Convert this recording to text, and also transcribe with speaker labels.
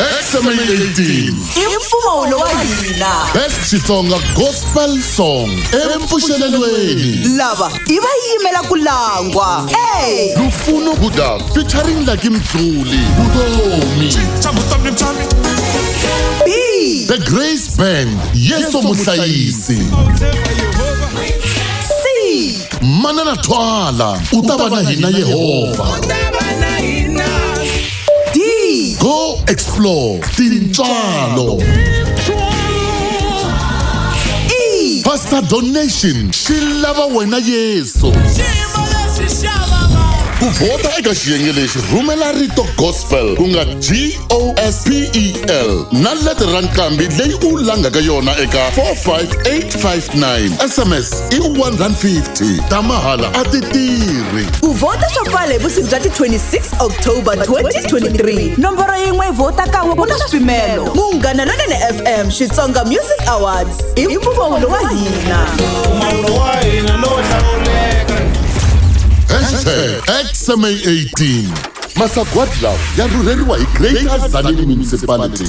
Speaker 1: XMA18
Speaker 2: Empfuxelelweni.
Speaker 1: Best Xitsonga Gospel Song Empfuxelelweni.
Speaker 2: Lava iba yimela kulangwa. Hey,
Speaker 1: Lufuno Buddha featuring Lucky Mthuli Butomi.
Speaker 2: B,
Speaker 1: The Grace Band Yeso Muhlayisi.
Speaker 2: C,
Speaker 1: Manana Twala Utabana Hina Yehova.
Speaker 2: D,
Speaker 1: Go explore Tinchalo.
Speaker 2: E,
Speaker 1: Pastor Donation Shilava Wena Yeso. Kuvota eka xiyenge lexi rhumela rito gospel ku nga GOSPEL na letere ra nqambi leyi u langaka yona eka 45859. SMS i 150 ta mahala a ti tirhi.
Speaker 2: uvota swa pfala hi vusiku bya ti 26 October 2023. Nomboro yin'we yi vota kan'we ku na swipimelo. Munghana Lonene FM Xitsonga Music Awards i mpfumelelo wa hina.
Speaker 1: #XMA18 Masagwadi lawa ya rhurheriwa hi Greater Tzaneen Municipality.